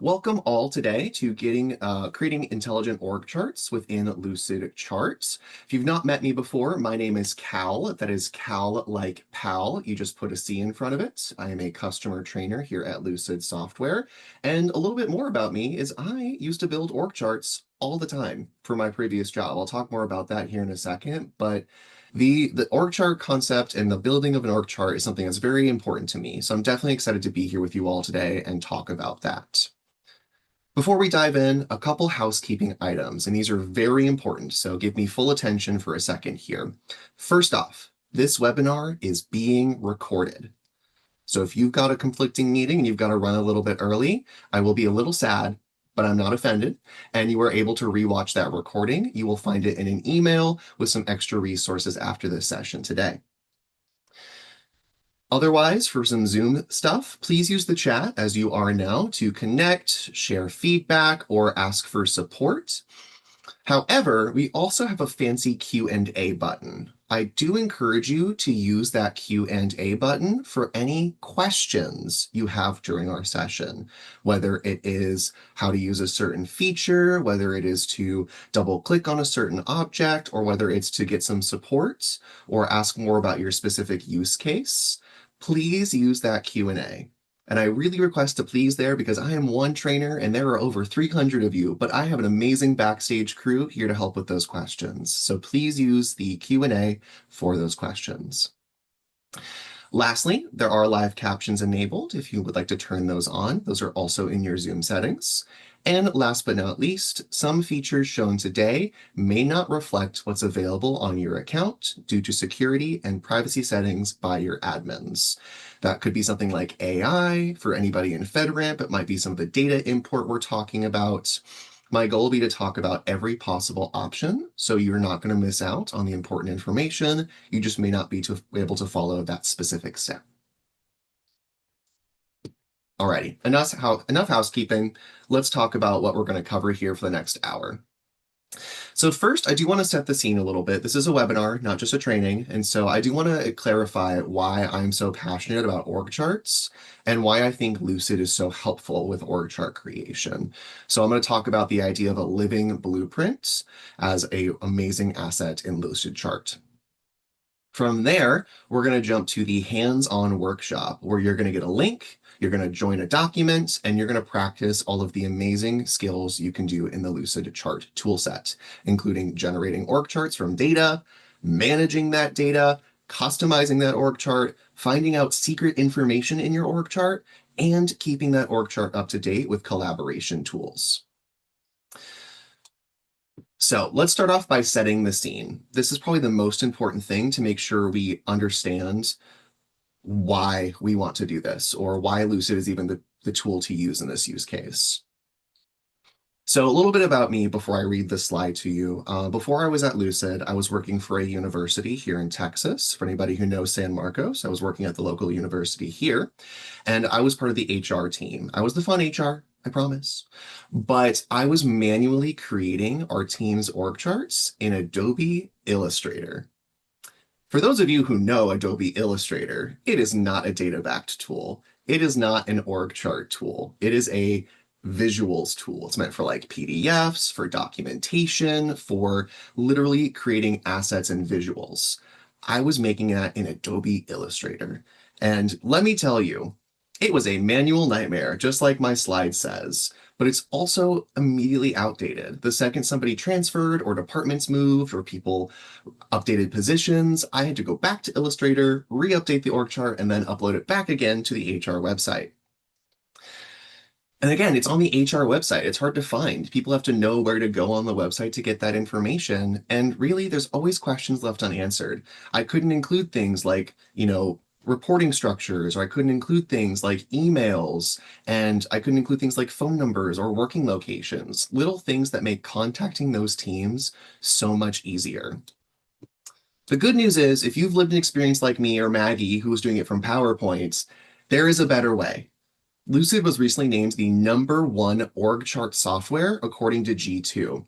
Welcome all today to creating intelligent org charts within Lucidchart. If you've not met me before, my name is Cal. That is Cal like pal. You just put a C in front of it. I am a customer trainer here at Lucid Software. And a little bit more about me is I used to build org charts all the time for my previous job. I'll talk more about that here in a second, but the org chart concept and the building of an org chart is something that's very important to me. So I'm definitely excited to be here with you all today and talk about that. Before we dive in, a couple housekeeping items, and these are very important, so give me full attention for a second here. First off, this webinar is being recorded. So if you've got a conflicting meeting and you've got to run a little bit early, I will be a little sad, but I'm not offended, and you are able to rewatch that recording. You will find it in an email with some extra resources after this session today. Otherwise, for some Zoom stuff, please use the chat as you are now to connect, share feedback, or ask for support. However, we also have a fancy Q&A button. I do encourage you to use that Q&A button for any questions you have during our session, whether it is how to use a certain feature, whether it is to double click on a certain object, or whether it's to get some support or ask more about your specific use case. Please use that Q&A. And I really request to please there because I am one trainer and there are over 300 of you, but I have an amazing backstage crew here to help with those questions. So please use the Q&A for those questions. Lastly, there are live captions enabled if you would like to turn those on. Those are also in your Zoom settings. And last but not least, some features shown today may not reflect what's available on your account due to security and privacy settings by your admins. That could be something like AI. For anybody in FedRAMP, it might be some of the data import we're talking about. My goal will be to talk about every possible option, so you're not going to miss out on the important information. You just may not be able to follow that specific step. Alrighty, enough housekeeping. Let's talk about what we're going to cover here for the next hour. So first, I do want to set the scene a little bit. This is a webinar, not just a training. And so I do want to clarify why I'm so passionate about org charts and why I think Lucid is so helpful with org chart creation. So I'm going to talk about the idea of a living blueprint as an amazing asset in Lucidchart. From there, we're going to jump to the hands-on workshop where you're going to get a link, you're going to join a document, and you're going to practice all of the amazing skills you can do in the Lucidchart toolset, including generating org charts from data, managing that data, customizing that org chart, finding out secret information in your org chart, and keeping that org chart up to date with collaboration tools. So let's start off by setting the scene. This is probably the most important thing to make sure we understand why we want to do this or why Lucid is even the tool to use in this use case. So a little bit about me before I read this slide to you. Before I was at Lucid, I was working for a university here in Texas. For anybody who knows San Marcos, I was working at the local university here, and I was part of the HR team. I was the fun HR, I promise. But I was manually creating our team's org charts in Adobe Illustrator. For those of you who know Adobe Illustrator, it is not a data-backed tool. It is not an org chart tool. It is a visuals tool. It's meant for like PDFs, for documentation, for literally creating assets and visuals. I was making that in Adobe Illustrator. And let me tell you, it was a manual nightmare, just like my slide says, but it's also immediately outdated. The second somebody transferred or departments moved or people updated positions, I had to go back to Illustrator, re-update the org chart, and then upload it back again to the HR website. And again, it's on the HR website. It's hard to find. People have to know where to go on the website to get that information. And really, there's always questions left unanswered. I couldn't include things like, reporting structures, or I couldn't include things like emails, and I couldn't include things like phone numbers or working locations, little things that make contacting those teams so much easier. The good news is, if you've lived an experience like me or Maggie, who was doing it from PowerPoint, there is a better way. Lucid was recently named the #1 org chart software according to G2.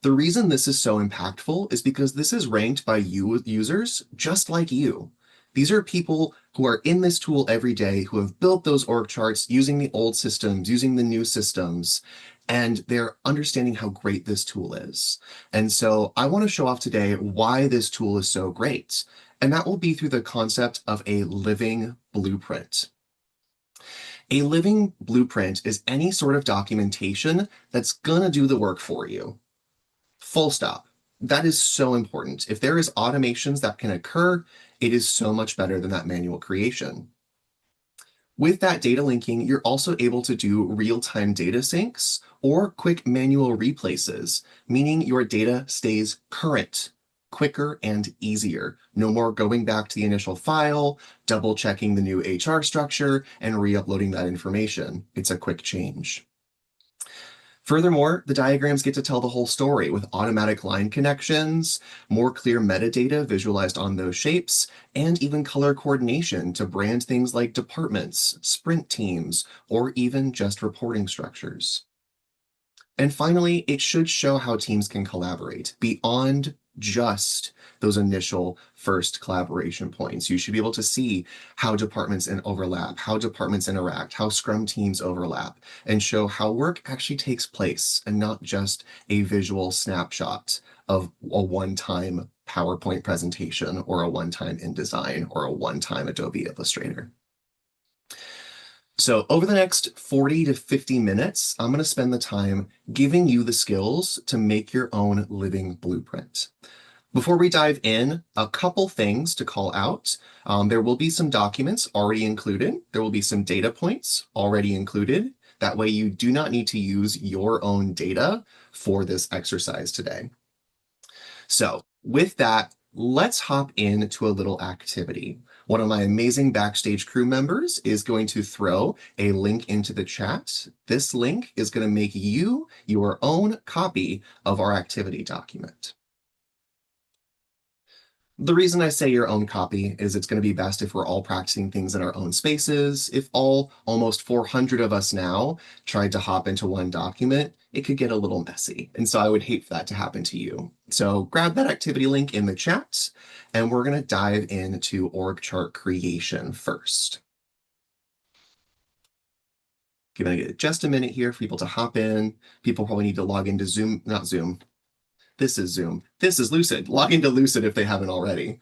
The reason this is so impactful is because this is ranked by users just like you. These are people who are in this tool every day, who have built those org charts using the old systems, using the new systems, and they're understanding how great this tool is. And so I want to show off today why this tool is so great. And that will be through the concept of a living blueprint. A living blueprint is any sort of documentation that's going to do the work for you. Full stop. That is so important. If there is automations that can occur, it is so much better than that manual creation. With that data linking, you're also able to do real-time data syncs or quick manual replaces, meaning your data stays current, quicker and easier. No more going back to the initial file, double checking the new HR structure, and re-uploading that information. It's a quick change. Furthermore, the diagrams get to tell the whole story with automatic line connections, more clear metadata visualized on those shapes, and even color coordination to brand things like departments, sprint teams, or even just reporting structures. And finally, it should show how teams can collaborate beyond just those initial first collaboration points. You should be able to see how departments overlap, how departments interact, how Scrum teams overlap, and show how work actually takes place and not just a visual snapshot of a one-time PowerPoint presentation or a one-time InDesign or a one-time Adobe Illustrator. So over the next 40 to 50 minutes, I'm going to spend the time giving you the skills to make your own living blueprint. Before we dive in, a couple things to call out. There will be some documents already included. There will be some data points already included. That way you do not need to use your own data for this exercise today. So with that, let's hop into a little activity. One of my amazing backstage crew members is going to throw a link into the chat. This link is going to make you your own copy of our activity document. The reason I say your own copy is it's going to be best if we're all practicing things in our own spaces. If almost 400 of us now tried to hop into one document, it could get a little messy. And so I would hate for that to happen to you. So grab that activity link in the chat, and we're going to dive into org chart creation first. Giving it just a minute here for people to hop in. People probably need to log into Zoom, not Zoom. This is Zoom. This is Lucid. Log into Lucid if they haven't already.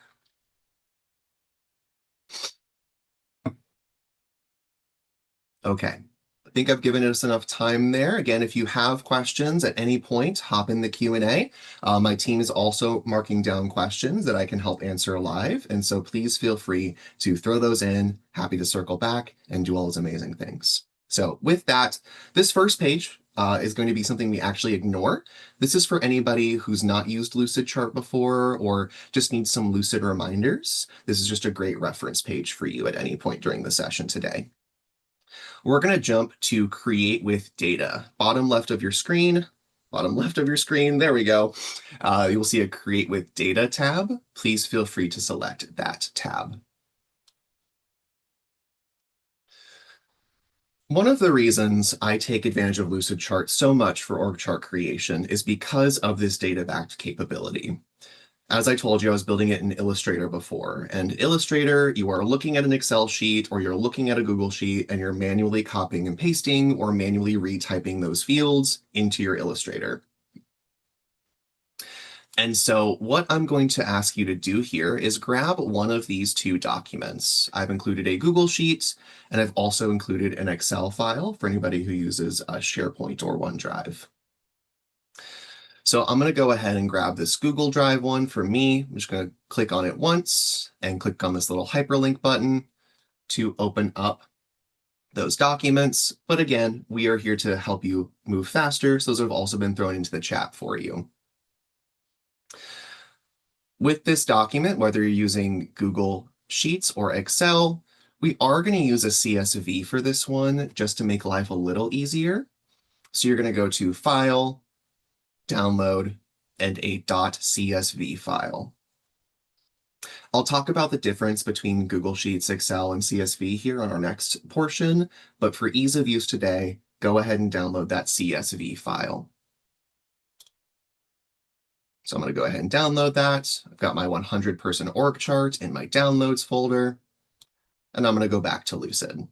Okay. I think I've given us enough time there. Again, if you have questions at any point, hop in the Q&A. My team is also marking down questions that I can help answer live. And so please feel free to throw those in. Happy to circle back and do all those amazing things. So with that, this first page is going to be something we actually ignore. This is for anybody who's not used Lucidchart before or just needs some Lucid reminders. This is just a great reference page for you at any point during the session today. We're going to jump to create with data. Bottom left of your screen, there we go. You'll see a create with data tab. Please feel free to select that tab. One of the reasons I take advantage of Lucidchart so much for org chart creation is because of this data-backed capability. As I told you, I was building it in Illustrator before, and Illustrator, you are looking at an Excel sheet or you're looking at a Google sheet and you're manually copying and pasting or manually retyping those fields into your Illustrator. And so what I'm going to ask you to do here is grab one of these two documents. I've included a Google Sheet, and I've also included an Excel file for anybody who uses SharePoint or OneDrive. So I'm going to go ahead and grab this Google Drive one for me. I'm just going to click on it once and click on this little hyperlink button to open up those documents. But again, we are here to help you move faster, so those have also been thrown into the chat for you. With this document, whether you're using Google Sheets or Excel, we are going to use a CSV for this one just to make life a little easier. So you're going to go to File, Download, and a .csv file. I'll talk about the difference between Google Sheets, Excel, and CSV here on our next portion, but for ease of use today, go ahead and download that CSV file. So I'm going to go ahead and download that. I've got my 100-person org chart in my downloads folder, and I'm going to go back to Lucid.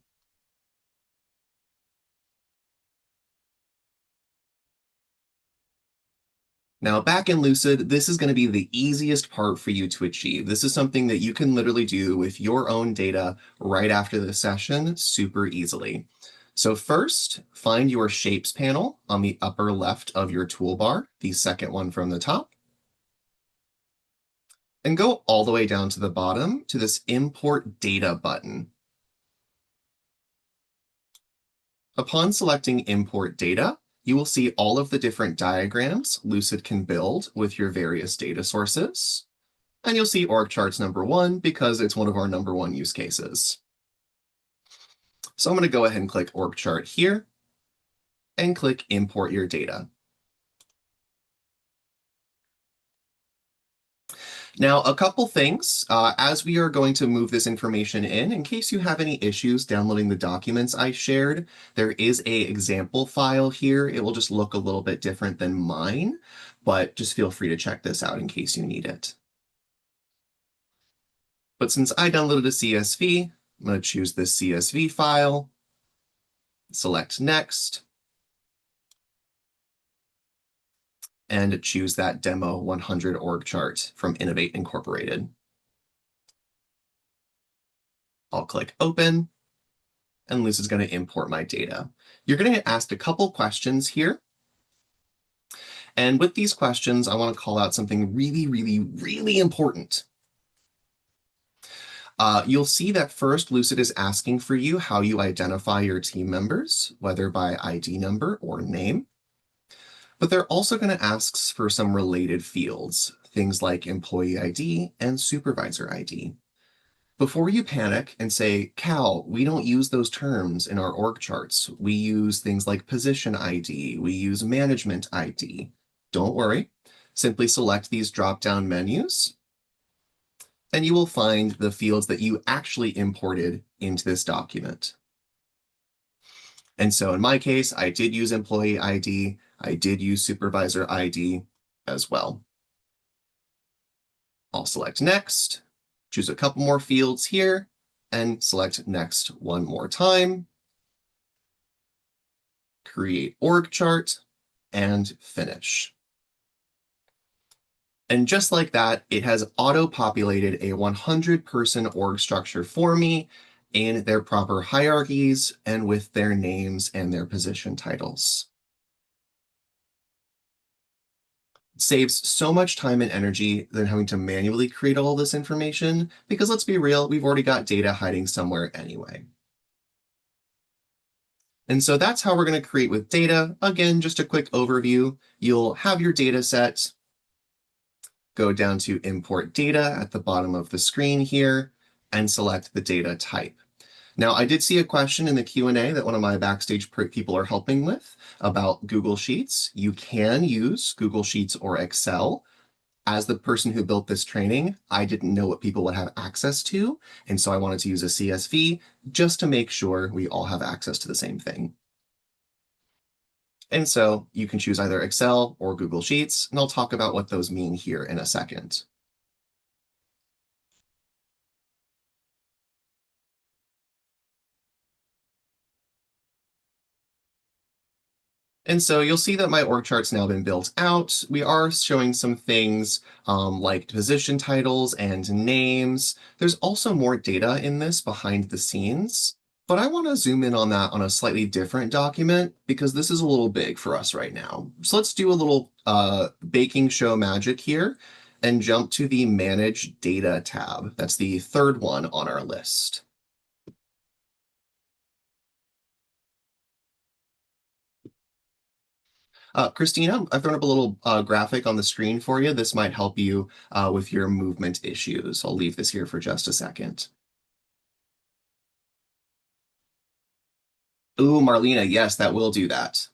Now, back in Lucid, this is going to be the easiest part for you to achieve. This is something that you can literally do with your own data right after the session super easily. So first, find your Shapes panel on the upper left of your toolbar, the second one from the top, and go all the way down to the bottom to this Import Data button. Upon selecting Import Data, you will see all of the different diagrams Lucid can build with your various data sources. And you'll see org charts number 1 because it's one of our number 1 use cases. So I'm going to go ahead and click org chart here and click import your data. Now, a couple things as we are going to move this information in case you have any issues downloading the documents I shared, there is an example file here. It will just look a little bit different than mine, but just feel free to check this out in case you need it. But since I downloaded a CSV, I'm going to choose this CSV file, select Next, and choose that Demo 100 org chart from Innovate Incorporated. I'll click Open, and Lucid's going to import my data. You're going to get asked a couple questions here. And with these questions, I want to call out something really, really, really important. You'll see that first Lucid is asking for you how you identify your team members, whether by ID number or name. But they're also going to ask for some related fields, things like employee ID and supervisor ID. Before you panic and say, Cal, we don't use those terms in our org charts. We use things like position ID. We use management ID. Don't worry. Simply select these drop-down menus, and you will find the fields that you actually imported into this document. And so in my case, I did use employee ID. I did use supervisor ID as well. I'll select Next, choose a couple more fields here, and select Next one more time. Create org chart, and finish. And just like that, it has auto-populated a 100-person org structure for me in their proper hierarchies and with their names and their position titles. It saves so much time and energy than having to manually create all this information, because let's be real, we've already got data hiding somewhere anyway. And so that's how we're going to create with data. Again, just a quick overview. You'll have your data set, go down to import data at the bottom of the screen here, and select the data type. Now, I did see a question in the Q&A that one of my backstage people are helping with about Google Sheets. You can use Google Sheets or Excel. As the person who built this training, I didn't know what people would have access to, and so I wanted to use a CSV just to make sure we all have access to the same thing. And so you can choose either Excel or Google Sheets, and I'll talk about what those mean here in a second. And so you'll see that my org chart's now been built out. We are showing some things like position titles and names. There's also more data in this behind the scenes, but I want to zoom in on that on a slightly different document because this is a little big for us right now. So let's do a little baking show magic here and jump to the Manage Data tab. That's the third one on our list. Christina, I've thrown up a little graphic on the screen for you. This might help you with your movement issues. I'll leave this here for just a second. Ooh, Marlena, yes, that will do that.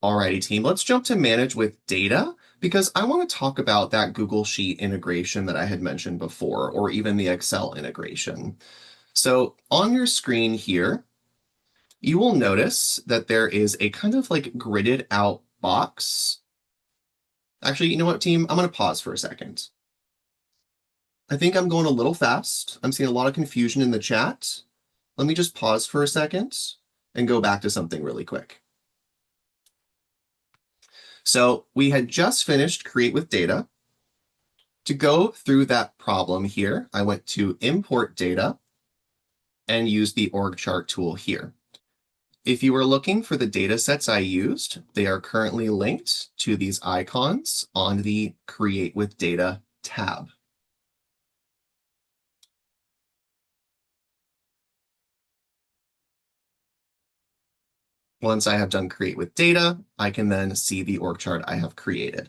Alrighty, team, let's jump to manage with data because I want to talk about that Google Sheet integration that I had mentioned before, or even the Excel integration. So on your screen here, you will notice that there is a kind of like gridded out box. Actually, you know what, team? I'm going to pause for a second. I think I'm going a little fast. I'm seeing a lot of confusion in the chat. Let me just pause for a second and go back to something really quick. So we had just finished Create with Data. To go through that problem here, I went to Import Data and used the org chart tool here. If you were looking for the data sets I used, they are currently linked to these icons on the Create with Data tab. Once I have done Create with Data, I can then see the org chart I have created.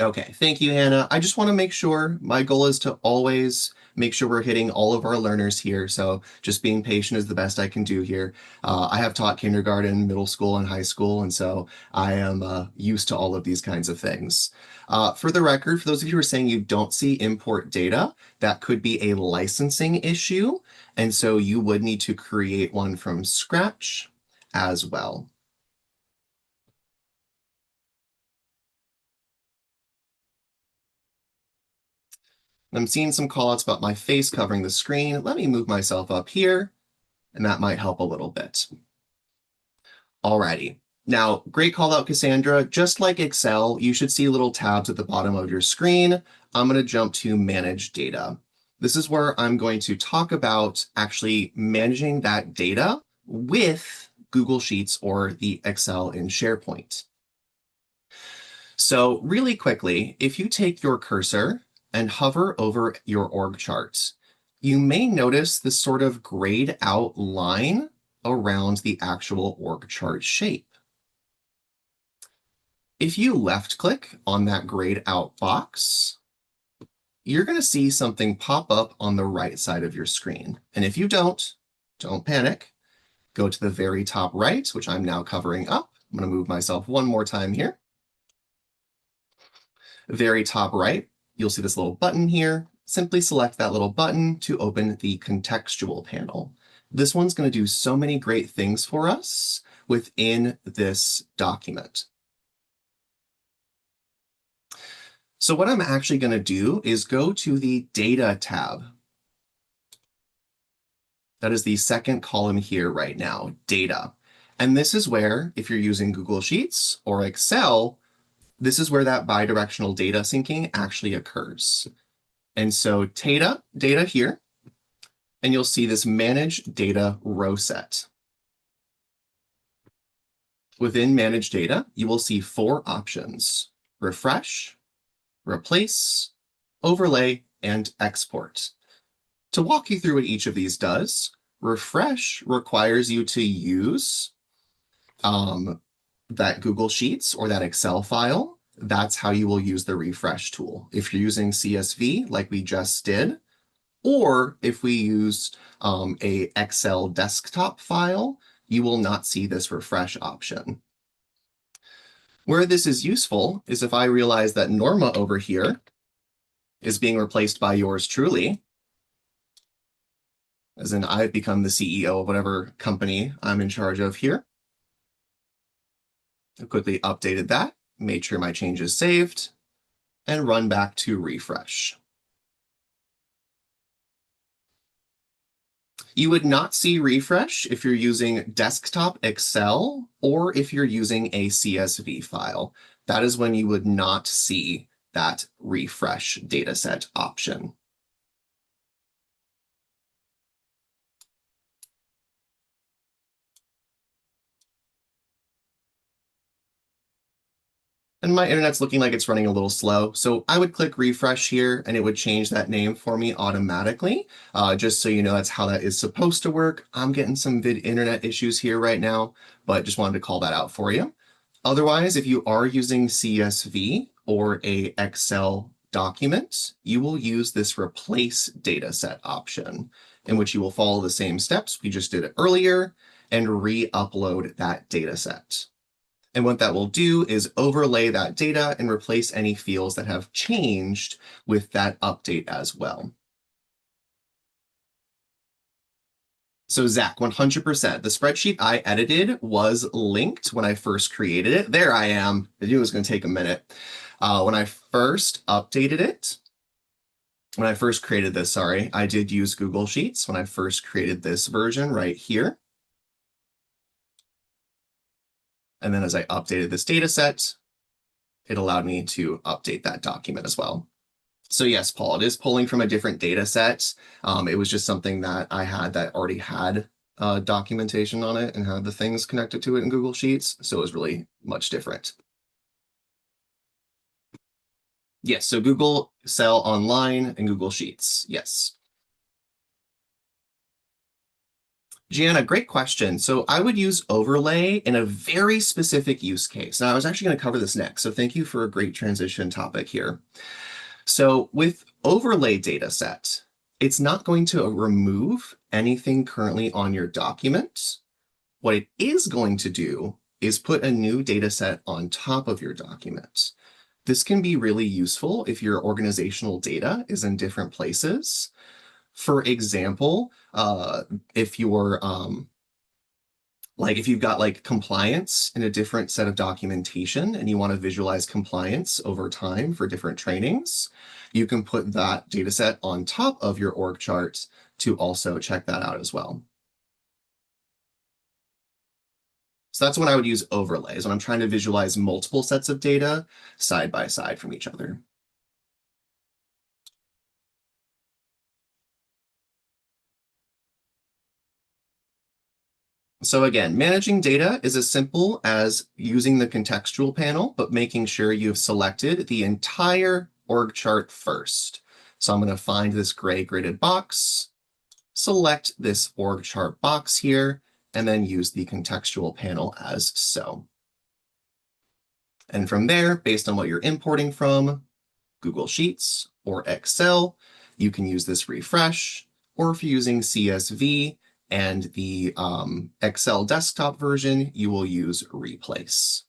Okay, thank you, Hannah. I just want to make sure my goal is to always make sure we're hitting all of our learners here. So just being patient is the best I can do here. I have taught kindergarten, middle school, and high school, and so I am used to all of these kinds of things. For the record, for those of you who are saying you don't see import data, that could be a licensing issue, and so you would need to create one from scratch as well. I'm seeing some callouts about my face covering the screen. Let me move myself up here, and that might help a little bit. Alrighty. Now, great call out, Cassandra. Just like Excel, you should see little tabs at the bottom of your screen. I'm going to jump to Manage Data. This is where I'm going to talk about actually managing that data with Google Sheets or the Excel in SharePoint. So really quickly, if you take your cursor and hover over your org chart, you may notice this sort of grayed out line around the actual org chart shape. If you left click on that grayed out box, you're going to see something pop up on the right side of your screen. And if you don't panic. Go to the very top right, which I'm now covering up. I'm going to move myself one more time here. Very top right, you'll see this little button here. Simply select that little button to open the contextual panel. This one's going to do so many great things for us within this document. So what I'm actually going to do is go to the Data tab. That is the second column here right now, Data. And this is where, if you're using Google Sheets or Excel, this is where that bidirectional data syncing actually occurs. And so data here, and you'll see this Manage Data row set. Within Manage Data, you will see 4 options: Refresh, Replace, Overlay, and Export. To walk you through what each of these does, Refresh requires you to use that Google Sheets or that Excel file. That's how you will use the refresh tool. If you're using CSV like we just did, or if we used a Excel desktop file, you will not see this refresh option. Where this is useful is if I realize that Norma over here is being replaced by yours truly, as in I've become the CEO of whatever company I'm in charge of here. I quickly updated that, made sure my change is saved, and run back to refresh. You would not see refresh if you're using desktop Excel or if you're using a CSV file. That is when you would not see that refresh dataset option. And my internet's looking like it's running a little slow. So I would click refresh here and it would change that name for me automatically. Just so you know, that's how that is supposed to work. I'm getting some internet issues here right now, but just wanted to call that out for you. Otherwise, if you are using CSV or a Excel document, you will use this replace dataset option, in which you will follow the same steps we just did earlier and re-upload that dataset. And what that will do is overlay that data and replace any fields that have changed with that update as well. So Zach, 100%. The spreadsheet I edited was linked when I first created it. There I am. I knew it was going to take a minute. When I first updated it, when I first created this, sorry, I did use Google Sheets when I first created this version right here. And then as I updated this data set, it allowed me to update that document as well. So yes, Paul, it is pulling from a different data set. It was just something that I had that already had documentation on it and had the things connected to it in Google Sheets. So it was really much different. Yes, so Google Sell Online and Google Sheets, yes. Gianna, great question. So I would use overlay in a very specific use case. Now, I was actually going to cover this next, so thank you for a great transition topic here. So with overlay data set, it's not going to remove anything currently on your document. What it is going to do is put a new data set on top of your document. This can be really useful if your organizational data is in different places. For example, if you're if you've got like compliance in a different set of documentation and you want to visualize compliance over time for different trainings, you can put that data set on top of your org chart to also check that out as well. So that's when I would use overlays, when I'm trying to visualize multiple sets of data side by side from each other. So again, managing data is as simple as using the contextual panel, but making sure you've selected the entire org chart first. So I'm going to find this gray gridded box, select this org chart box here, and then use the contextual panel as so. And from there, based on what you're importing from, Google Sheets or Excel, you can use this refresh, or if you're using CSV and the Excel desktop version, you will use replace.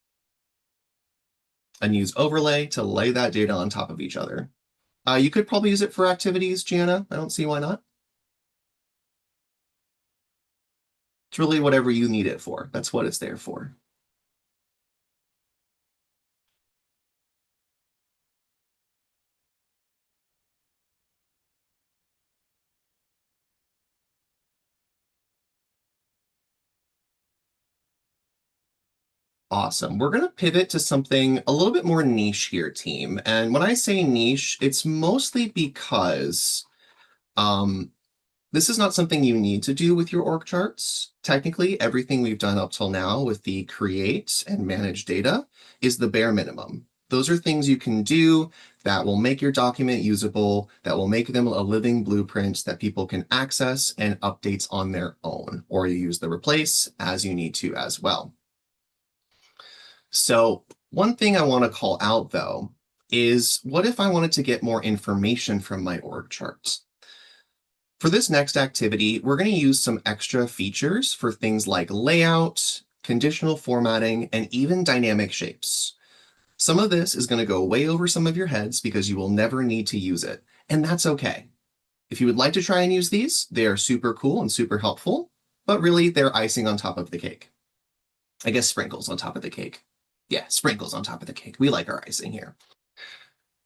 And use overlay to lay that data on top of each other. You could probably use it for activities, Gianna. I don't see why not. It's really whatever you need it for. That's what it's there for. Awesome. We're going to pivot to something a little bit more niche here, team. And when I say niche, it's mostly because this is not something you need to do with your org charts. Technically, everything we've done up till now with the create and manage data is the bare minimum. Those are things you can do that will make your document usable, that will make them a living blueprint that people can access and updates on their own, or you use the replace as you need to as well. So one thing I want to call out, though, is what if I wanted to get more information from my org charts? For this next activity, we're going to use some extra features for things like layout, conditional formatting, and even dynamic shapes. Some of this is going to go way over some of your heads because you will never need to use it, and that's okay. If you would like to try and use these, they are super cool and super helpful, but really they're icing on top of the cake. I guess sprinkles on top of the cake. Yeah, sprinkles on top of the cake. We like our icing here.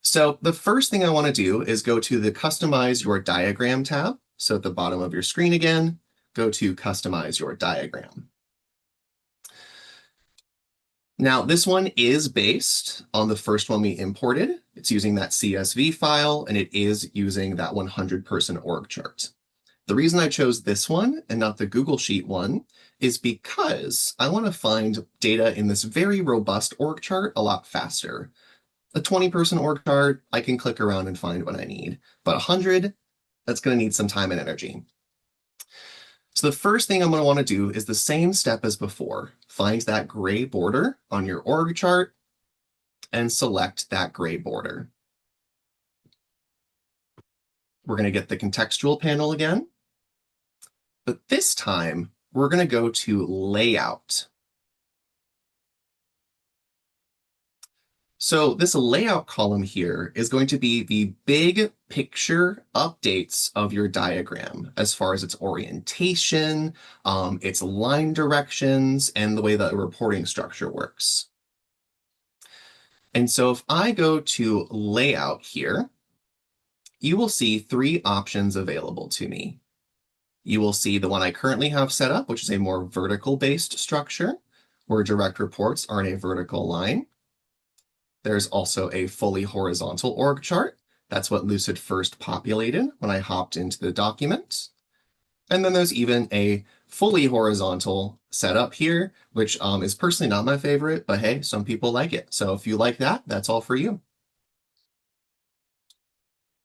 So the first thing I want to do is go to the Customize Your Diagram tab. So at the bottom of your screen again, go to Customize Your Diagram. Now, this one is based on the first one we imported. It's using that CSV file, and it is using that 100-person org chart. The reason I chose this one and not the Google Sheet one is because I want to find data in this very robust org chart a lot faster. A 20-person org chart, I can click around and find what I need. But 100, that's going to need some time and energy. So the first thing I'm going to want to do is the same step as before. Find that gray border on your org chart and select that gray border. We're going to get the contextual panel again. But this time, we're going to go to Layout. So this layout column here is going to be the big picture updates of your diagram as far as its orientation, its line directions, and the way that the reporting structure works. And so if I go to layout here, you will see three options available to me. You will see the one I currently have set up, which is a more vertical-based structure, where direct reports are in a vertical line. There's also a fully horizontal org chart. That's what Lucid first populated when I hopped into the document. And then there's even a fully horizontal setup here, which is personally not my favorite, but hey, some people like it. So if you like that, that's all for you.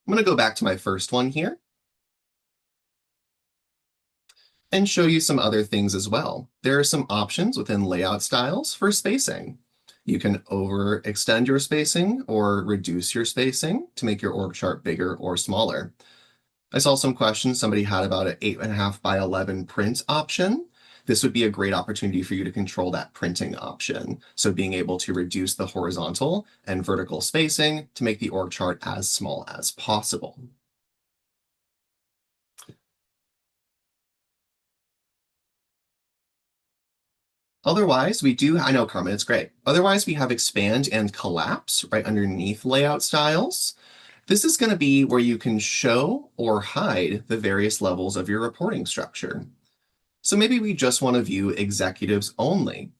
I'm going to go back to my first one here and show you some other things as well. There are some options within layout styles for spacing. You can overextend your spacing or reduce your spacing to make your org chart bigger or smaller. I saw some questions somebody had about an 8.5 by 11 print option. This would be a great opportunity for you to control that printing option. So being able to reduce the horizontal and vertical spacing to make the org chart as small as possible. Otherwise, I know, Carmen, it's great. Otherwise, we have expand and collapse right underneath layout styles. This is going to be where you can show or hide the various levels of your reporting structure. So maybe we just want to view executives only.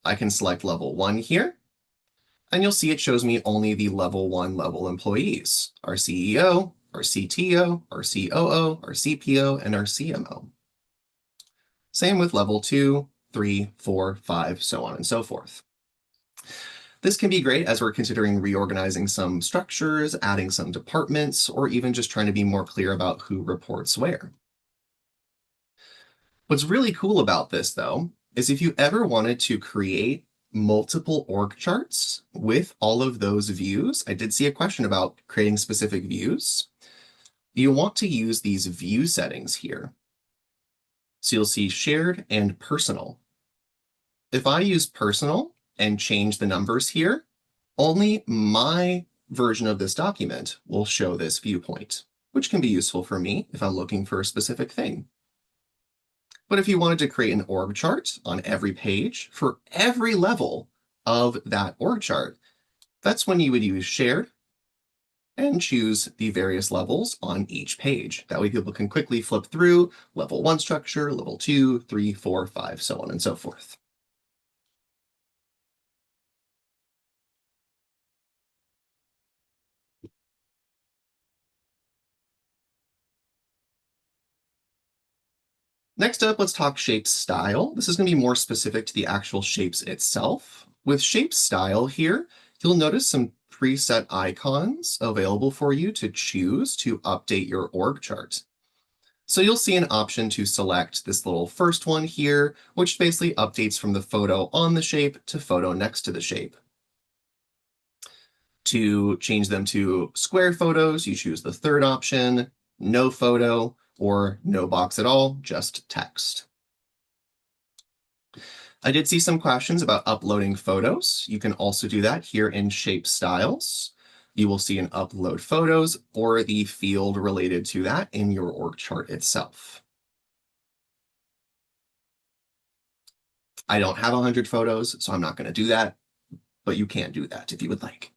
I can select level 1 here, and you'll see it shows me only the level 1 level employees, our CEO, our CTO, our COO, our CPO, and our CMO. Same with level 2, 3, 4, 5, so on and so forth. This can be great as we're considering reorganizing some structures, adding some departments, or even just trying to be more clear about who reports where. What's really cool about this, though, is if you ever wanted to create multiple org charts with all of those views, I did see a question about creating specific views. You want to use these view settings here. So you'll see shared and personal. If I use personal and change the numbers here, only my version of this document will show this viewpoint, which can be useful for me if I'm looking for a specific thing. But if you wanted to create an org chart on every page for every level of that org chart, that's when you would use shared and choose the various levels on each page. That way people can quickly flip through level 1 structure, level 2, 3, 4, 5, so on and so forth. Next up, let's talk shape style. This is going to be more specific to the actual shapes itself. With shape style here, you'll notice some preset icons available for you to choose to update your org chart. So you'll see an option to select this little first one here, which basically updates from the photo on the shape to photo next to the shape. To change them to square photos, you choose the third option, no photo, or no box at all, just text. I did see some questions about uploading photos. You can also do that here in Shape Styles. You will see an upload photos or the field related to that in your org chart itself. I don't have 100 photos, so I'm not going to do that, but you can do that if you would like.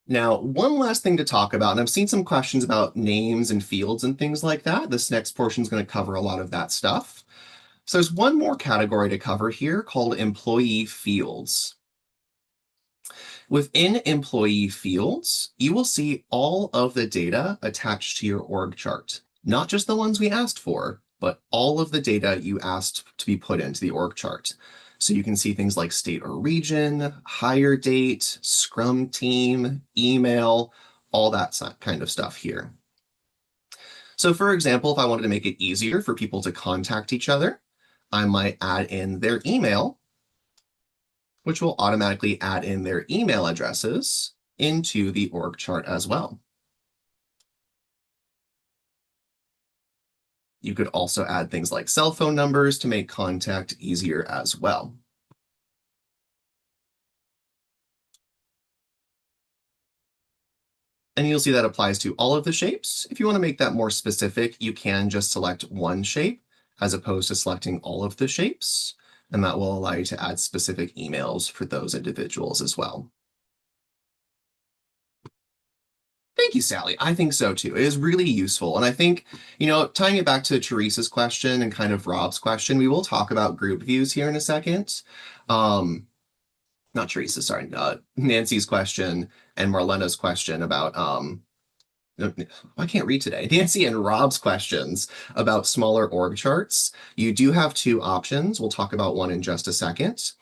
Now, one last thing to talk about, and I've seen some questions about names and fields and things like that. This next portion is going to cover a lot of that stuff. So there's one more category to cover here called employee fields. Within employee fields, you will see all of the data attached to your org chart, not just the ones we asked for, but all of the data you asked to be put into the org chart. So you can see things like state or region, hire date, scrum team, email, all that kind of stuff here. So for example, if I wanted to make it easier for people to contact each other, I might add in their email, which will automatically add in their email addresses into the org chart as well. You could also add things like cell phone numbers to make contact easier as well. And you'll see that applies to all of the shapes. If you want to make that more specific, you can just select one shape as opposed to selecting all of the shapes. And that will allow you to add specific emails for those individuals as well. Thank you, Sally. I think so too. It is really useful. And I think, tying it back to Teresa's question and kind of Rob's question, we will talk about group views here in a second. Not Teresa, sorry, Nancy's question and Marlena's question about I can't read today. Nancy and Rob's questions about smaller org charts. You do have two options. We'll talk about one in just a second.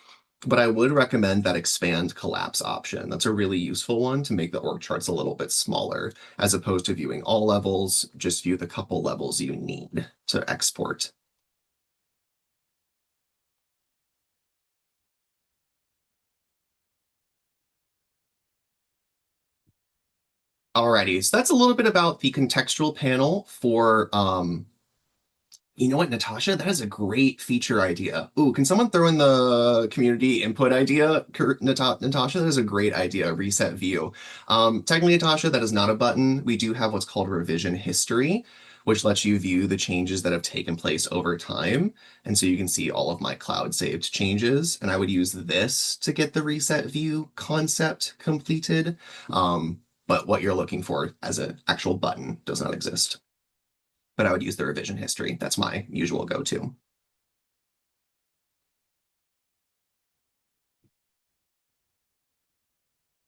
But I would recommend that expand collapse option. That's a really useful one to make the org charts a little bit smaller, as opposed to viewing all levels, just view the couple levels you need to export. Alrighty, so that's a little bit about the contextual panel for you know what, Natasha? That is a great feature idea. Ooh, can someone throw in the community input idea? Natasha, that is a great idea. Reset view. Technically, Natasha, that is not a button. We do have what's called revision history, which lets you view the changes that have taken place over time. And so you can see all of my cloud saved changes. And I would use this to get the reset view concept completed. But what you're looking for as an actual button does not exist. But I would use the revision history. That's my usual go-to.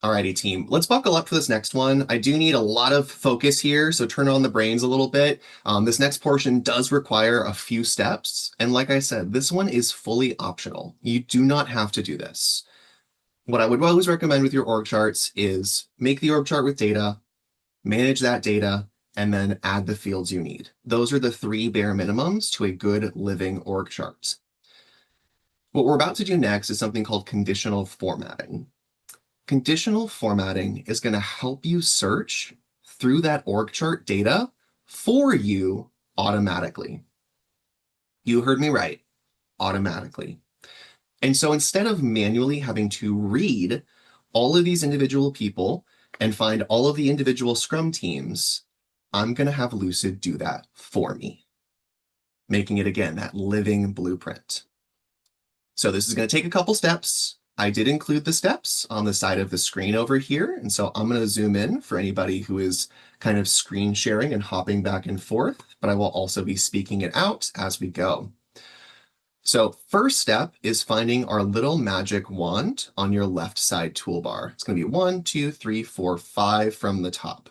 Alrighty, team. Let's buckle up for this next one. I do need a lot of focus here, so turn on the brains a little bit. This next portion does require a few steps. And like I said, this one is fully optional. You do not have to do this. What I would always recommend with your org charts is make the org chart with data, manage that data, and then add the fields you need. Those are the three bare minimums to a good living org chart. What we're about to do next is something called conditional formatting. Conditional formatting is going to help you search through that org chart data for you automatically. You heard me right, automatically. And so instead of manually having to read all of these individual people and find all of the individual Scrum teams, I'm going to have Lucid do that for me, making it, again, that living blueprint. So this is going to take a couple steps. I did include the steps on the side of the screen over here. And so I'm going to zoom in for anybody who is kind of screen sharing and hopping back and forth, but I will also be speaking it out as we go. So first step is finding our little magic wand on your left side toolbar. It's going to be 1, 2, 3, 4, 5 from the top.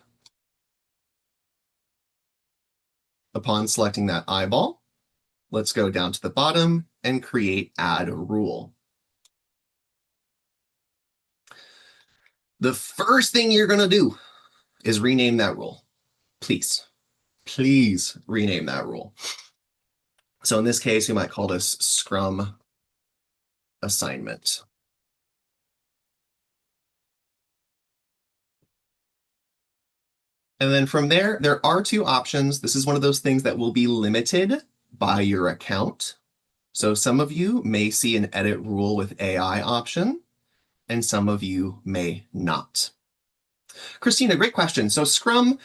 Upon selecting that eyeball, let's go down to the bottom and create add rule. The first thing you're going to do is rename that rule. Please, please rename that rule. So in this case, we might call this Scrum assignment. And then from there, there are two options. This is one of those things that will be limited by your account. So some of you may see an edit rule with AI option, and some of you may not. Christina, great question. So Scrum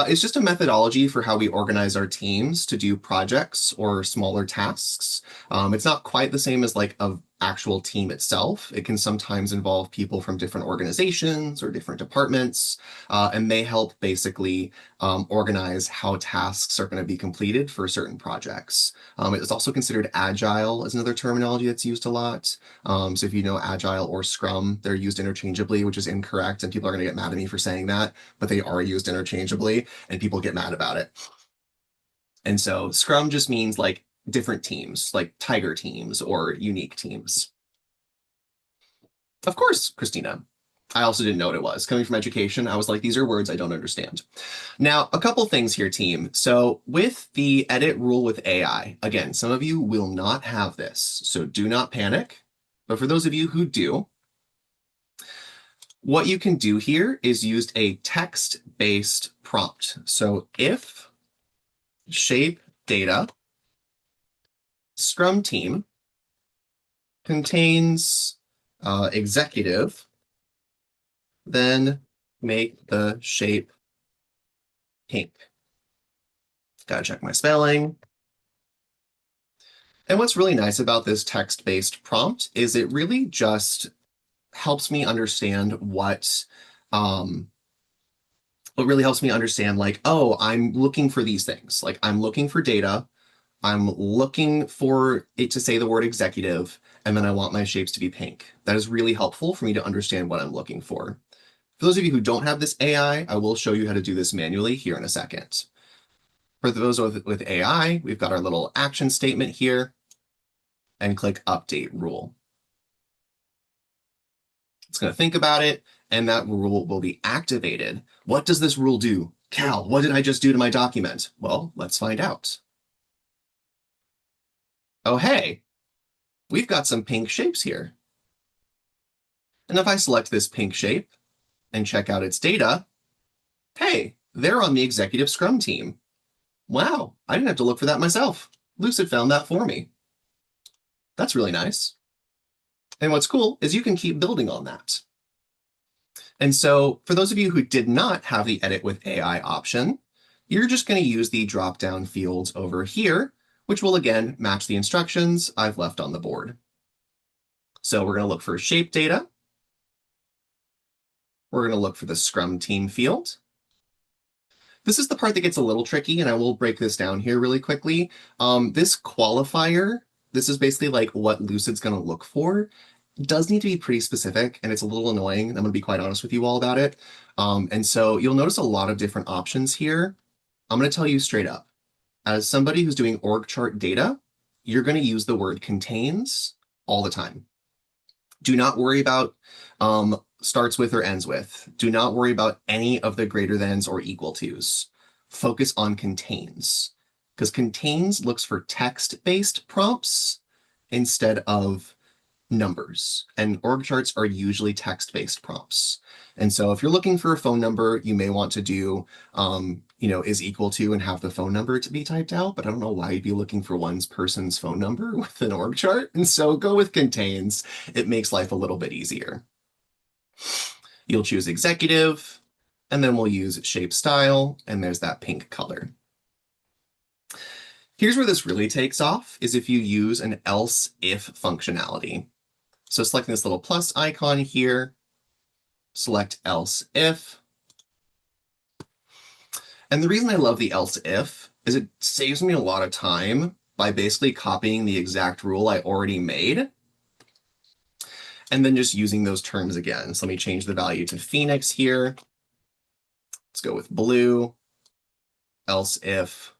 is just a methodology for how we organize our teams to do projects or smaller tasks. It's not quite the same as like an actual team itself. It can sometimes involve people from different organizations or different departments, and they help basically organize how tasks are going to be completed for certain projects. It's also considered agile as another terminology that's used a lot. So if you know agile or Scrum, they're used interchangeably, which is incorrect, and people are going to get mad at me for saying that, but they are used interchangeably, and people get mad about it. And so Scrum just means like different teams, like tiger teams or unique teams. Of course, Christina. I also didn't know what it was. Coming from education, I was like, these are words I don't understand. Now, a couple things here, team. So with the edit rule with AI, again, some of you will not have this, so do not panic. But for those of you who do, what you can do here is use a text-based prompt. So if shape data, Scrum team, contains executive, then make the shape pink. Gotta check my spelling. And what's really nice about this text-based prompt is it really just helps me understand what really helps me understand like, oh, I'm looking for these things. Like I'm looking for data. I'm looking for it to say the word executive, and then I want my shapes to be pink. That is really helpful for me to understand what I'm looking for. For those of you who don't have this AI, I will show you how to do this manually here in a second. For those with AI, we've got our little action statement here and click update rule. It's going to think about it, and that rule will be activated. What does this rule do? Cal, what did I just do to my document? Well, let's find out. Oh, hey, we've got some pink shapes here. And if I select this pink shape and check out its data, hey, they're on the executive Scrum team. Wow, I didn't have to look for that myself. Lucid found that for me. That's really nice. And what's cool is you can keep building on that. And so for those of you who did not have the edit with AI option, you're just going to use the drop-down fields over here, which will again match the instructions I've left on the board. So we're going to look for shape data. We're going to look for the Scrum team field. This is the part that gets a little tricky, and I will break this down here really quickly. This qualifier, this is basically like what Lucid's going to look for, does need to be pretty specific, and it's a little annoying. I'm going to be quite honest with you all about it. And so you'll notice a lot of different options here. I'm going to tell you straight up. As somebody who's doing org chart data, you're going to use the word contains all the time. Do not worry about starts with or ends with. Do not worry about any of the greater thans or equal tos. Focus on contains, because contains looks for text-based prompts instead of numbers, and org charts are usually text-based prompts. And so if you're looking for a phone number, you may want to do, is equal to and have the phone number to be typed out, but I don't know why you'd be looking for one person's phone number with an org chart. And so go with contains. It makes life a little bit easier. You'll choose executive, and then we'll use shape style, and there's that pink color. Here's where this really takes off, is if you use an else if functionality. So selecting this little plus icon here, select else if. And the reason I love the else if is it saves me a lot of time by basically copying the exact rule I already made and then just using those terms again. So let me change the value to Phoenix here. Let's go with blue, else if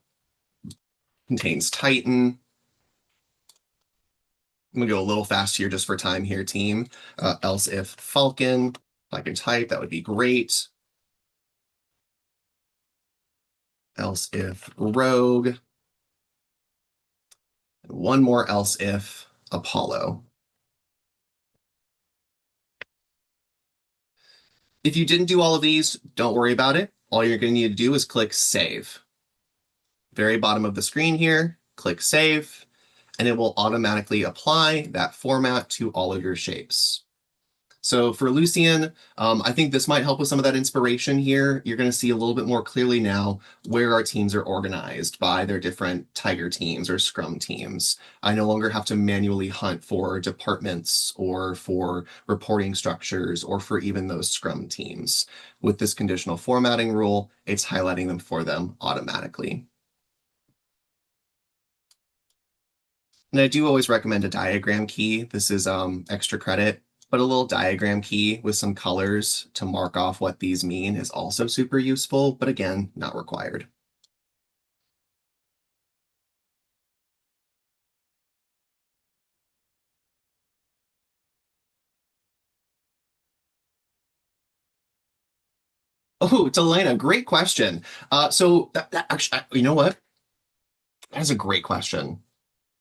contains Titan. I'm gonna go a little fast here just for time here, team. Else if Falcon, if I can type, that would be great. Else if Rogue. And one more else if Apollo. If you didn't do all of these, don't worry about it. All you're gonna need to do is click save. Very bottom of the screen here, click save, and it will automatically apply that format to all of your shapes. So for Lucian, I think this might help with some of that inspiration here. You're going to see a little bit more clearly now where our teams are organized by their different Tiger teams or Scrum teams. I no longer have to manually hunt for departments or for reporting structures or for even those Scrum teams. With this conditional formatting rule, it's highlighting them for them automatically. And I do always recommend a diagram key. This is extra credit. But a little diagram key with some colors to mark off what these mean is also super useful, but again, not required. Oh, Delana, great question. So actually, you know what? That is a great question.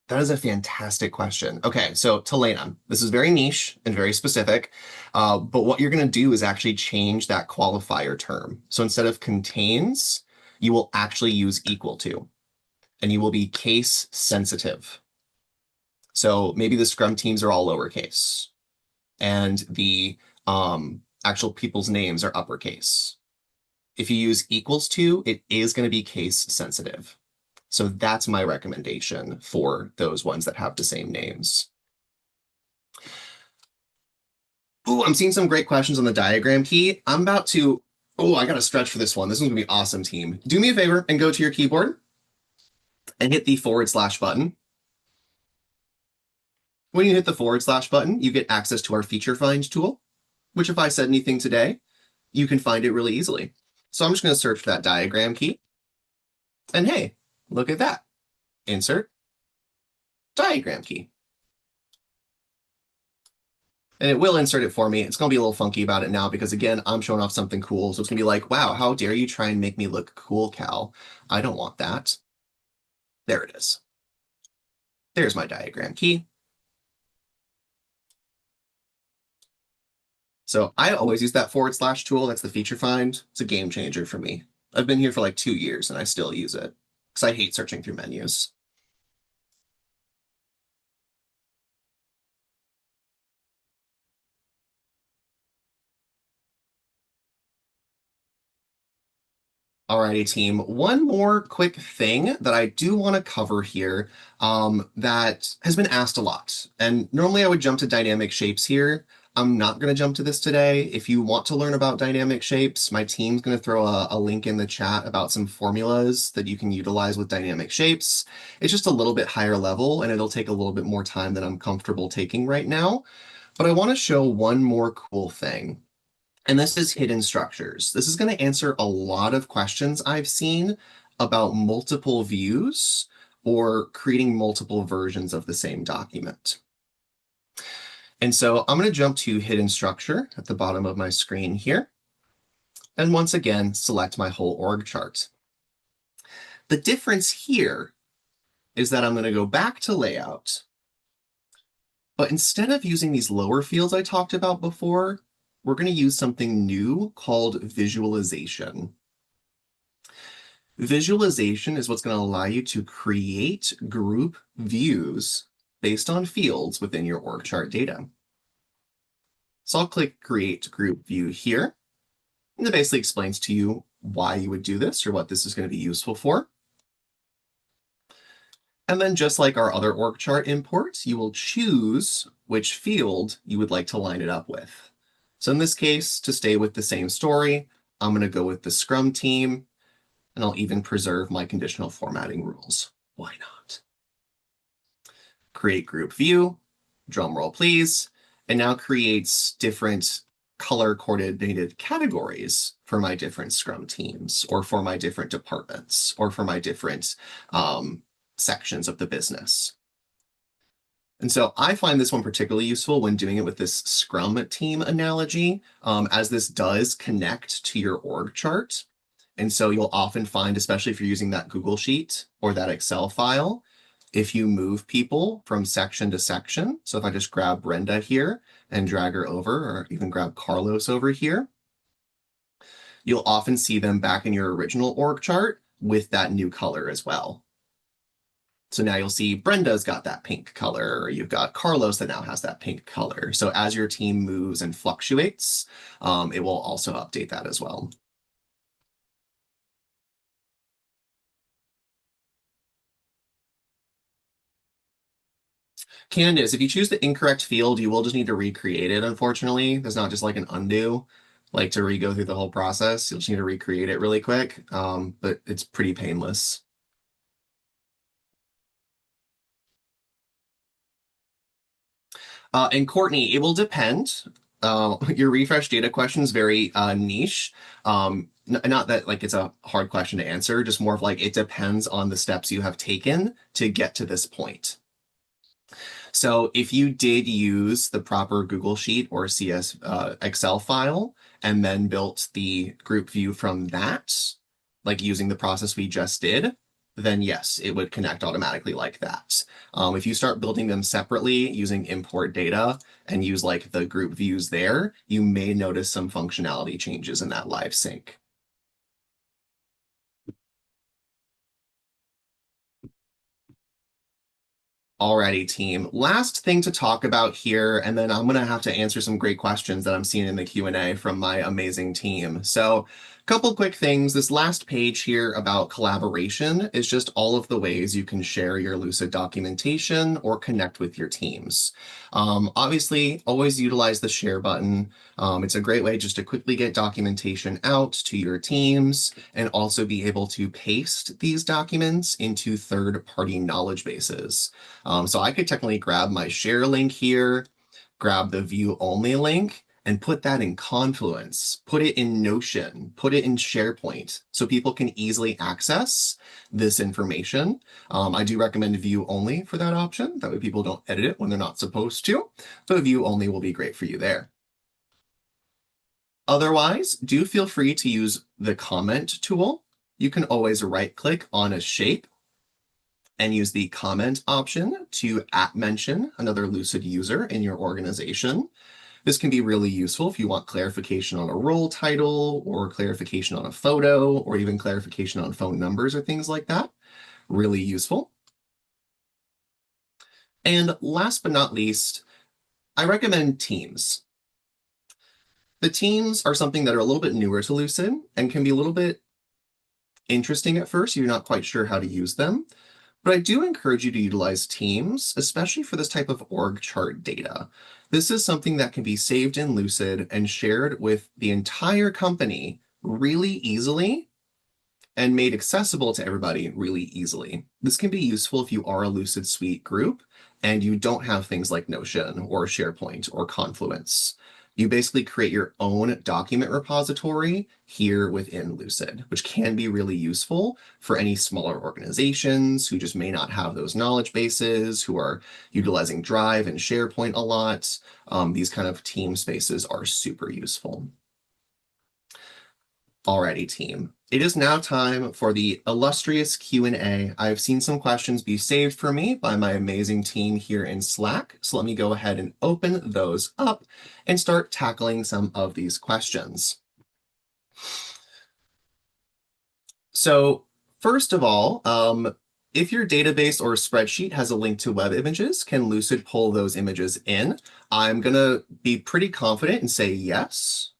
That is a fantastic question. Okay, so Telena, this is very niche and very specific, but what you're going to do is actually change that qualifier term. So instead of contains, you will actually use equal to. and you will be case sensitive. So maybe the Scrum teams are all lowercase and the actual people's names are uppercase. If you use equals to, it is going to be case sensitive. So that's my recommendation for those ones that have the same names. Ooh, I'm seeing some great questions on the diagram key. I'm about to, oh, I got to stretch for this one. This one's going to be awesome, team. Do me a favor and go to your keyboard and hit the / button. When you hit the / button, you get access to our feature find tool, which if I said anything today, you can find it really easily. So I'm just going to search for that diagram key. And hey, look at that. Insert diagram key. And it will insert it for me. It's going to be a little funky about it now because, again, I'm showing off something cool. So it's going to be like, wow, how dare you try and make me look cool, Cal? I don't want that. There it is. There's my diagram key. So I always use that / tool. That's the feature find. It's a game changer for me. I've been here for like 2 years and I still use it because I hate searching through menus. Alrighty, team. One more quick thing that I do want to cover here that has been asked a lot. And normally I would jump to dynamic shapes here. I'm not going to jump to this today. If you want to learn about dynamic shapes, my team's going to throw a link in the chat about some formulas that you can utilize with dynamic shapes. It's just a little bit higher level and it'll take a little bit more time than I'm comfortable taking right now. But I want to show one more cool thing. And this is hidden structures. This is going to answer a lot of questions I've seen about multiple views or creating multiple versions of the same document. And so I'm going to jump to hidden structure at the bottom of my screen here. And once again, select my whole org chart. The difference here is that I'm going to go back to layout. But instead of using these lower fields I talked about before, we're going to use something new called visualization. Visualization is what's going to allow you to create group views based on fields within your org chart data. So I'll click Create Group View here. And it basically explains to you why you would do this or what this is going to be useful for. And then just like our other org chart imports, you will choose which field you would like to line it up with. So in this case, to stay with the same story, I'm going to go with the Scrum team, and I'll even preserve my conditional formatting rules. Why not? Create group view, drum roll please, and now creates different color coordinated categories for my different Scrum teams or for my different departments or for my different sections of the business. And so I find this one particularly useful when doing it with this Scrum team analogy, as this does connect to your org chart. And so you'll often find, especially if you're using that Google Sheet or that Excel file, if you move people from section to section, so if I just grab Brenda here and drag her over, or even grab Carlos over here, you'll often see them back in your original org chart with that new color as well. So now you'll see Brenda's got that pink color, or you've got Carlos that now has that pink color. So as your team moves and fluctuates, it will also update that as well. Candace, if you choose the incorrect field, you will just need to recreate it, unfortunately. There's not just like an undo, like to re-go through the whole process. You'll just need to recreate it really quick, but it's pretty painless. And Courtney, it will depend. Your refresh data question is very niche. Not that like it's a hard question to answer, just more of like it depends on the steps you have taken to get to this point. So if you did use the proper Google Sheet or CS Excel file and then built the group view from that, like using the process we just did, then yes, it would connect automatically like that. If you start building them separately using import data and use like the group views there, you may notice some functionality changes in that live sync. Alrighty, team. Last thing to talk about here, and then I'm gonna have to answer some great questions that I'm seeing in the Q&A from my amazing team. So, a couple quick things. This last page here about collaboration is just all of the ways you can share your Lucid documentation or connect with your teams. Obviously, always utilize the share button. It's a great way just to quickly get documentation out to your teams and also be able to paste these documents into third-party knowledge bases. So I could technically grab my share link here, grab the view only link, and put that in Confluence, put it in Notion, put it in SharePoint, so people can easily access this information. I do recommend view only for that option. That way people don't edit it when they're not supposed to, but view only will be great for you there. Otherwise, do feel free to use the comment tool. You can always right-click on a shape and use the comment option to @mention another Lucid user in your organization. This can be really useful if you want clarification on a role title or clarification on a photo or even clarification on phone numbers or things like that. Really useful. And last but not least, I recommend teams. The teams are something that are a little bit newer to Lucid and can be a little bit interesting at first. You're not quite sure how to use them. But I do encourage you to utilize Teams, especially for this type of org chart data. This is something that can be saved in Lucid and shared with the entire company really easily and made accessible to everybody really easily. This can be useful if you are a Lucid Suite group and you don't have things like Notion or SharePoint or Confluence. You basically create your own document repository here within Lucid, which can be really useful for any smaller organizations who just may not have those knowledge bases, who are utilizing Drive and SharePoint a lot. These kind of team spaces are super useful. Alrighty, team. It is now time for the illustrious Q&A. I've seen some questions be saved for me by my amazing team here in Slack, so let me go ahead and open those up and start tackling some of these questions. So first of all, if your database or spreadsheet has a link to web images, can Lucid pull those images in? I'm going to be pretty confident and say yes.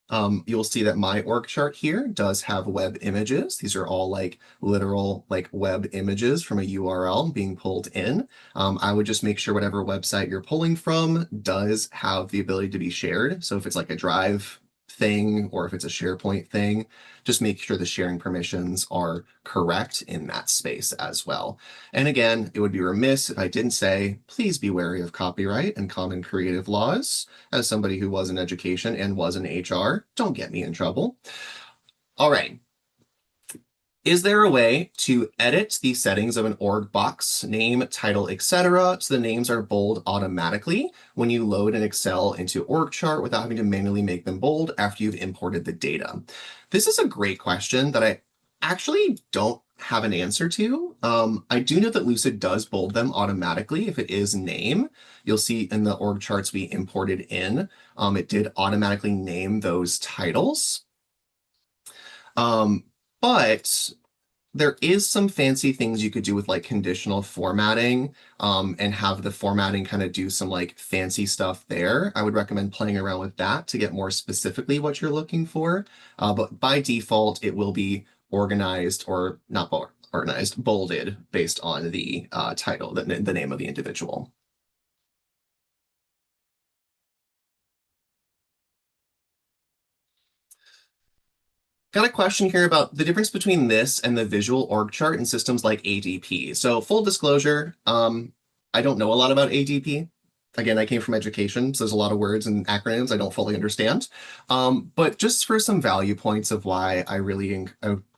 You'll see that my org chart here does have web images. These are all like literal like web images from a URL being pulled in. I would just make sure whatever website you're pulling from does have the ability to be shared. So if it's like a Drive thing or if it's a SharePoint thing, just make sure the sharing permissions are correct in that space as well. And again, it would be remiss if I didn't say, please be wary of copyright and common creative laws. As somebody who was in education and was in HR, don't get me in trouble. All right. Is there a way to edit the settings of an org box, name, title, etc., so the names are bold automatically when you load an Excel into org chart without having to manually make them bold after you've imported the data? This is a great question that I actually don't have an answer to. I do know that Lucid does bold them automatically if it is name. You'll see in the org charts we imported in, it did automatically name those titles. But there is some fancy things you could do with like conditional formatting and have the formatting kind of do some like fancy stuff there. I would recommend playing around with that to get more specifically what you're looking for. But by default, it will be organized or not organized, bolded based on the title, the name of the individual. Got a question here about the difference between this and the visual org chart in systems like ADP. So full disclosure, I don't know a lot about ADP. Again, I came from education, so there's a lot of words and acronyms I don't fully understand. But just for some value points of why I really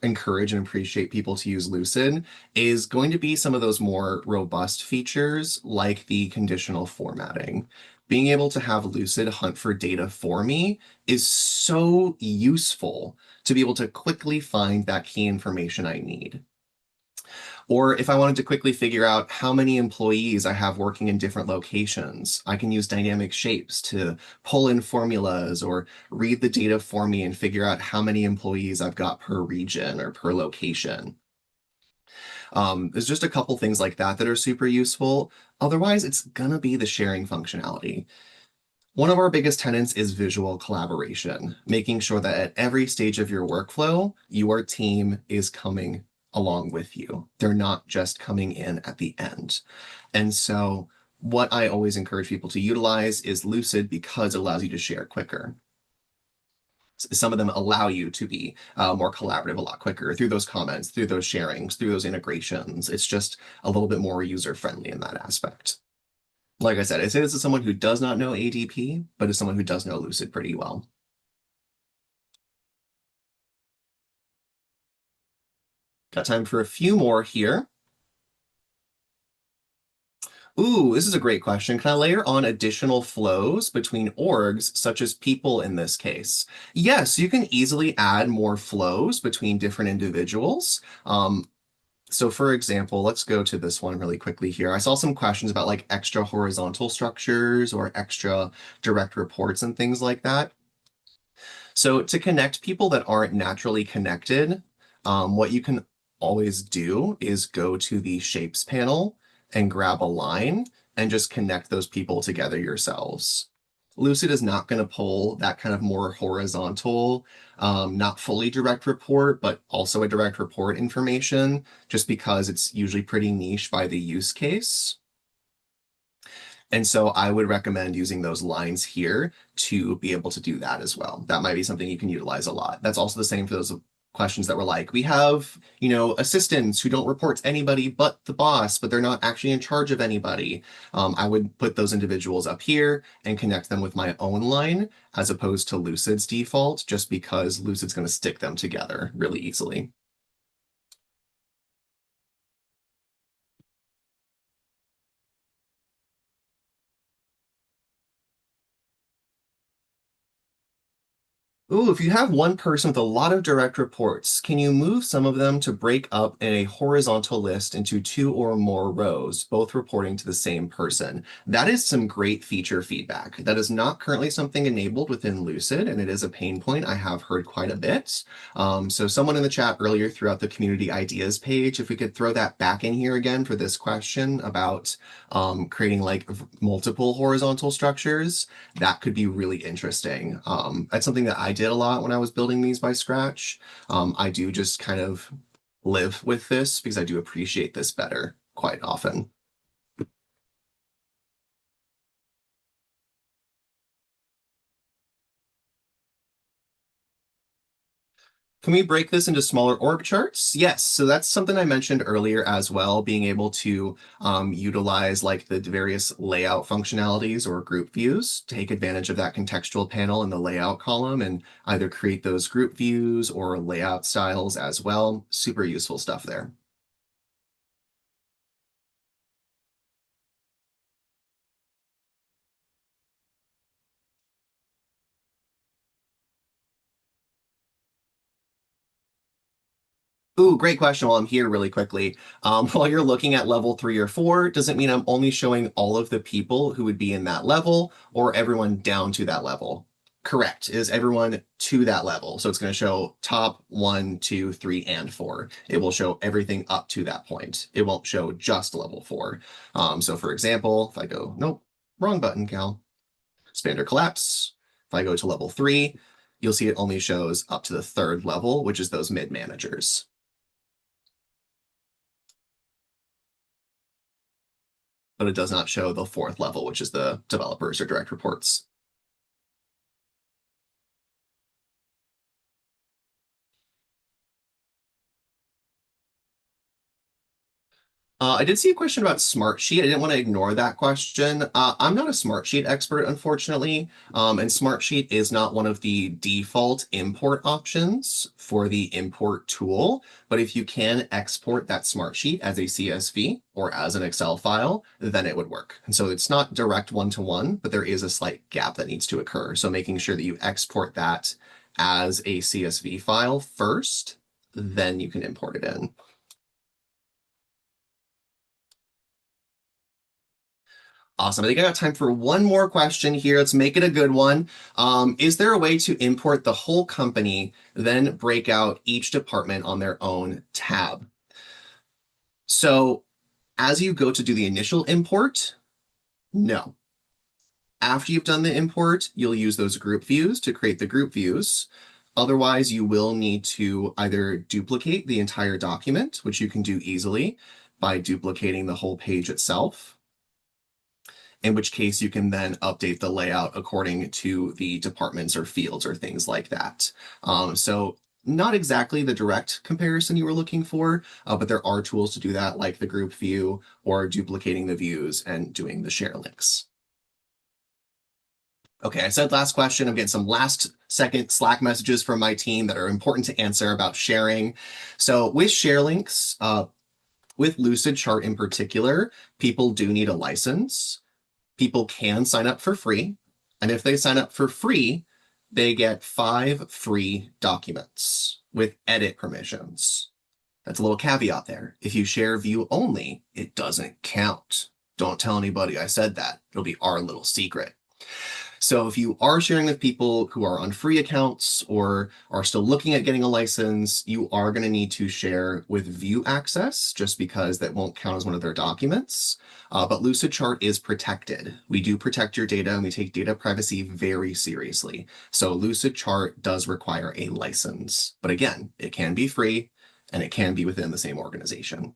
encourage and appreciate people to use Lucid is going to be some of those more robust features like the conditional formatting. Being able to have Lucid hunt for data for me is so useful to be able to quickly find that key information I need. Or if I wanted to quickly figure out how many employees I have working in different locations, I can use dynamic shapes to pull in formulas or read the data for me and figure out how many employees I've got per region or per location. There's just a couple things like that that are super useful. Otherwise, it's gonna be the sharing functionality. One of our biggest tenets is visual collaboration, making sure that at every stage of your workflow, your team is coming along with you. They're not just coming in at the end. And so, what I always encourage people to utilize is Lucid because it allows you to share quicker. Some of them allow you to be more collaborative a lot quicker through those comments, through those sharings, through those integrations. It's just a little bit more user friendly in that aspect. Like I said, I say this is someone who does not know ADP, but is someone who does know Lucid pretty well. Got time for a few more here. Ooh, this is a great question. Can I layer on additional flows between orgs, such as people in this case? Yes, you can easily add more flows between different individuals. So for example, let's go to this one really quickly here. I saw some questions about like extra horizontal structures or extra direct reports and things like that. So to connect people that aren't naturally connected, what you can always do is go to the shapes panel and grab a line and just connect those people together yourselves. Lucid is not going to pull that kind of more horizontal, not fully direct report, but also a direct report information, just because it's usually pretty niche by the use case. And so I would recommend using those lines here to be able to do that as well. That might be something you can utilize a lot. That's also the same for those questions that were like, we have, assistants who don't report to anybody but the boss, but they're not actually in charge of anybody. I would put those individuals up here and connect them with my own line as opposed to Lucid's default, just because Lucid's going to stick them together really easily. Ooh, if you have one person with a lot of direct reports, can you move some of them to break up in a horizontal list into two or more rows, both reporting to the same person? That is some great feature feedback. That is not currently something enabled within Lucid, and it is a pain point I have heard quite a bit. So someone in the chat earlier threw out the community ideas page. If we could throw that back in here again for this question about creating like multiple horizontal structures, that could be really interesting. That's something that I did a lot when I was building these by scratch. I do just kind of live with this because I do appreciate this better quite often. Can we break this into smaller org charts? Yes. So that's something I mentioned earlier as well, being able to utilize like the various layout functionalities or group views, take advantage of that contextual panel in the layout column and either create those group views or layout styles as well. Super useful stuff there. Ooh, great question. While I'm here really quickly, while you're looking at level 3 or 4, doesn't mean I'm only showing all of the people who would be in that level or everyone down to that level. Correct, is everyone to that level. So it's going to show top 1, 2, 3, and 4. It will show everything up to that point. It won't show just level 4. So for example, if I go, nope, wrong button, Cal, Expander collapse. If I go to level 3, you'll see it only shows up to the 3rd level, which is those mid managers. But it does not show the 4th level, which is the developers or direct reports. I did see a question about Smartsheet. I didn't want to ignore that question. I'm not a Smartsheet expert, unfortunately, and Smartsheet is not one of the default import options for the import tool. But if you can export that Smartsheet as a CSV or as an Excel file, then it would work. And so it's not direct one-to-one, but there is a slight gap that needs to occur. So making sure that you export that as a CSV file first, then you can import it in. Awesome. I think I got time for one more question here. Let's make it a good one. Is there a way to import the whole company, then break out each department on their own tab? So as you go to do the initial import, no. After you've done the import, you'll use those group views to create the group views. Otherwise, you will need to either duplicate the entire document, which you can do easily by duplicating the whole page itself, in which case you can then update the layout according to the departments or fields or things like that. So not exactly the direct comparison you were looking for, but there are tools to do that, like the group view or duplicating the views and doing the share links. Okay, I said last question. I'm getting some last second Slack messages from my team that are important to answer about sharing. So with share links, with Lucidchart in particular, people do need a license. People can sign up for free. And if they sign up for free, they get 5 free documents with edit permissions. That's a little caveat there. If you share view only, it doesn't count. Don't tell anybody I said that. It'll be our little secret. So if you are sharing with people who are on free accounts or are still looking at getting a license, you are going to need to share with view access just because that won't count as one of their documents. But Lucidchart is protected. We do protect your data and we take data privacy very seriously. So Lucidchart does require a license. But again, it can be free and it can be within the same organization.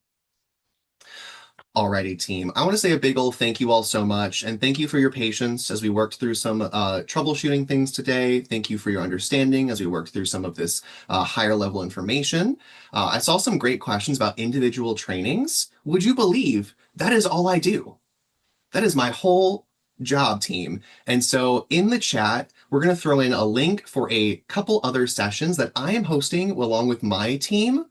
Alrighty, team. I want to say a big old thank you all so much, and thank you for your patience as we worked through some troubleshooting things today. Thank you for your understanding as we worked through some of this higher level information. I saw some great questions about individual trainings. Would you believe that is all I do? That is my whole job, team. And so in the chat, we're going to throw in a link for a couple other sessions that I am hosting along with my team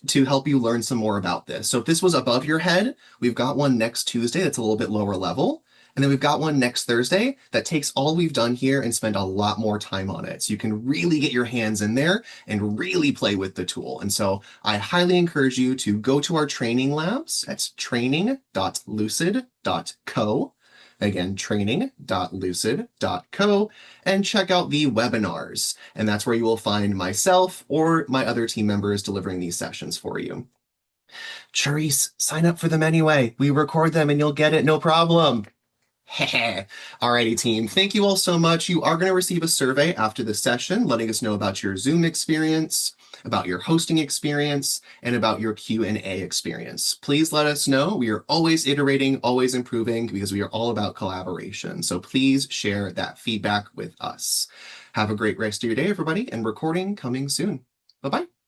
to help you learn some more about this. So if this was above your head, we've got one next Tuesday that's a little bit lower level. And then we've got one next Thursday that takes all we've done here and spend a lot more time on it. So you can really get your hands in there and really play with the tool. And so I highly encourage you to go to our training labs. That's training.lucid.co. Again, training.lucid.co, and check out the webinars. And that's where you will find myself or my other team members delivering these sessions for you. Charisse, sign up for them anyway. We record them and you'll get it, no problem. Alrighty, team. Thank you all so much. You are going to receive a survey after the session letting us know about your Zoom experience, about your hosting experience, and about your Q&A experience. Please let us know. We are always iterating, always improving, because we are all about collaboration. So please share that feedback with us. Have a great rest of your day, everybody, and recording coming soon. Bye-bye.